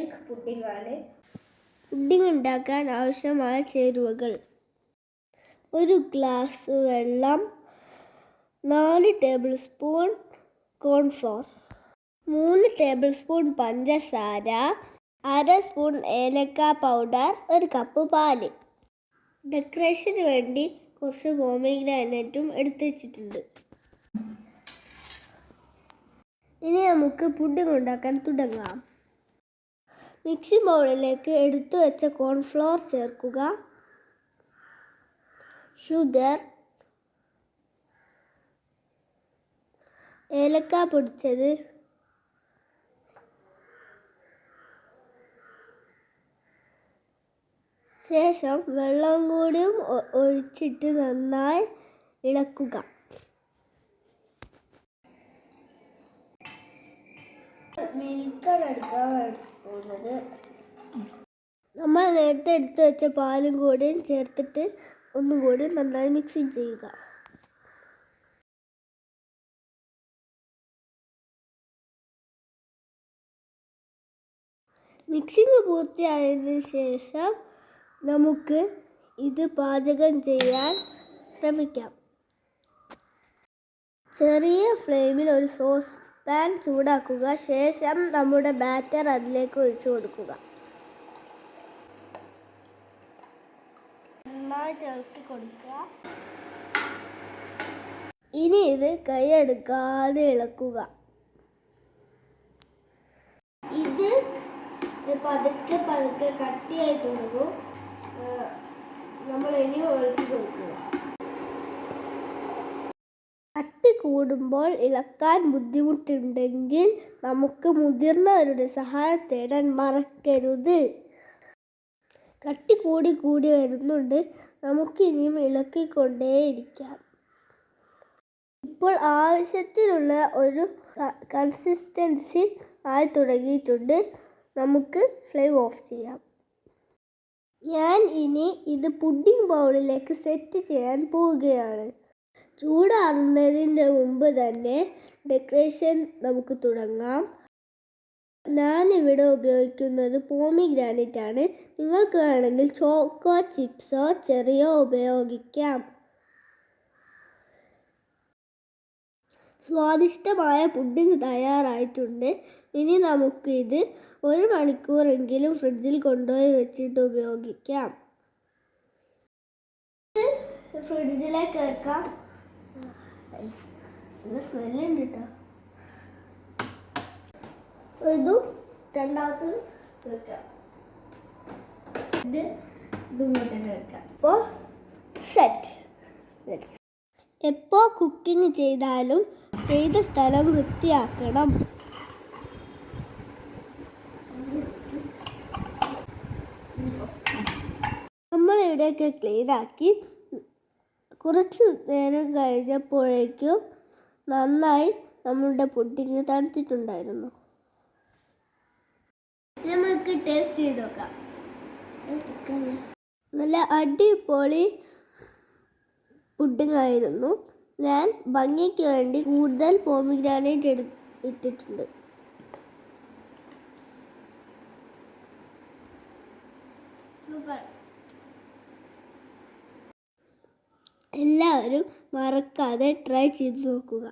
Milk pudding ആണ്. Pudding ഉണ്ടാക്കാൻ ആവശ്യമായ ചേരുവകൾ: 1 ഗ്ലാസ് വെള്ളം, 4 table spoon cornflour, 3 table spoon പഞ്ചസാര, 1/2 സ്പൂൺ ഏലക്ക പൗഡർ, 1 കപ്പ് പാല്. ഡെക്കറേഷന് വേണ്ടി കുറച്ച് പോമഗ്രാനൈറ്റും എടുത്തു വെച്ചിട്ടുണ്ട്. ഇനി നമുക്ക് പുഡിംഗ് ഉണ്ടാക്കാൻ തുടങ്ങാം. മിക്സിംഗ് ബൗളിലേക്ക് എടുത്തു വെച്ച കോൺഫ്ലോർ ചേർക്കുക. ഷുഗർ, ഏലക്ക പൊടിച്ചത്, ശേഷം വെള്ളം കൂടിയും ഒഴിച്ചിട്ട് നന്നായി ഇളക്കുക. മിൽക്കാണ് എടുക്കാൻ പോകുന്നത്. നമ്മൾ നേരത്തെ എടുത്ത് വെച്ച പാലും കൂടിയും ചേർത്തിട്ട് ഒന്നുകൂടി നന്നായി മിക്സിങ് ചെയ്യുക. മിക്സിങ് പൂർത്തിയായതിനു ശേഷം നമുക്ക് ഇത് പാചകം ചെയ്യാൻ ശ്രമിക്കാം. ചെറിയ ഫ്ലെയിമിൽ ഒരു സോസ് പാൻ ചൂടാക്കുക. ശേഷം നമ്മുടെ ബാറ്റർ അതിലേക്ക് ഒഴിച്ചു കൊടുക്കുക. നന്നായിട്ട് ഇളക്കി കൊടുക്കുക. ഇനി ഇത് കൈയെടുക്കാതെ ഇളക്കുക. ഇത് പതുക്കെ പതുക്കെ കട്ടിയായി തുടങ്ങും. നമ്മൾ ഇനി ഒഴിച്ചു കൊടുക്കുക. കട്ടി കൂടുമ്പോൾ ഇളക്കാൻ ബുദ്ധിമുട്ടുണ്ടെങ്കിൽ നമുക്ക് മുതിർന്നവരുടെ സഹായം തേടാൻ മറക്കരുത്. കട്ടി കൂടി വരുന്നുണ്ട്. നമുക്കിനിയും ഇളക്കിക്കൊണ്ടേയിരിക്കാം. ഇപ്പോൾ ആവശ്യത്തിനുള്ള ഒരു കൺസിസ്റ്റൻസി ആയി തുടങ്ങിയിട്ടുണ്ട്. നമുക്ക് ഫ്ലെയിം ഓഫ് ചെയ്യാം. ഞാൻ ഇനി ഇത് പുഡിംഗ് ബൗളിലേക്ക് സെറ്റ് ചെയ്യാൻ പോവുകയാണ്. ചൂടാറുന്നതിന് മുമ്പ് തന്നെ ഡെക്കറേഷൻ നമുക്ക് തുടങ്ങാം. ഞാനിവിടെ ഉപയോഗിക്കുന്നത് പോമിഗ്രാനൈറ്റ് ആണ്. നിങ്ങൾക്ക് വേണമെങ്കിൽ ചോക്കോ ചിപ്സോ ചെറിയോ ഉപയോഗിക്കാം. സ്വാദിഷ്ടമായ പുഡിംഗ് തയ്യാറായിട്ടുണ്ട്. ഇനി നമുക്കിത് 1 മണിക്കൂറെങ്കിലും ഫ്രിഡ്ജിൽ കൊണ്ടുപോയി വെച്ചിട്ട് ഉപയോഗിക്കാം. ഫ്രിഡ്ജിലേക്ക് വെക്കാം. സ്മെല്ലുണ്ട് കേട്ടോ. ഇതും രണ്ടാമത്തത് വെക്കാം. ഇതും തന്നെ വെക്കാം. അപ്പോൾ സെറ്റ്. എപ്പോൾ കുക്കിംഗ് ചെയ്താലും ചെയ്ത സ്ഥലം വൃത്തിയാക്കണം. നമ്മളിവിടെയൊക്കെ ക്ലീനാക്കി. കുറച്ച് നേരം കഴിഞ്ഞപ്പോഴേക്കും നന്നായി നമ്മളുടെ പുഡിംഗ് തണുത്തിട്ടുണ്ടായിരുന്നു. നമുക്ക് ടേസ്റ്റ് ചെയ്ത് നോക്കാം. നല്ല അടിപൊളി പുഡിംഗ് ആയിരുന്നു. ഞാൻ ഭംഗിക്ക് വേണ്ടി കൂടുതൽ പോമിഗ്രാനൈറ്റ് ഇട്ടിട്ടുണ്ട്. സൂപ്പർ. എല്ലാവരും മറക്കാതെ ട്രൈ ചെയ്ത് നോക്കുക.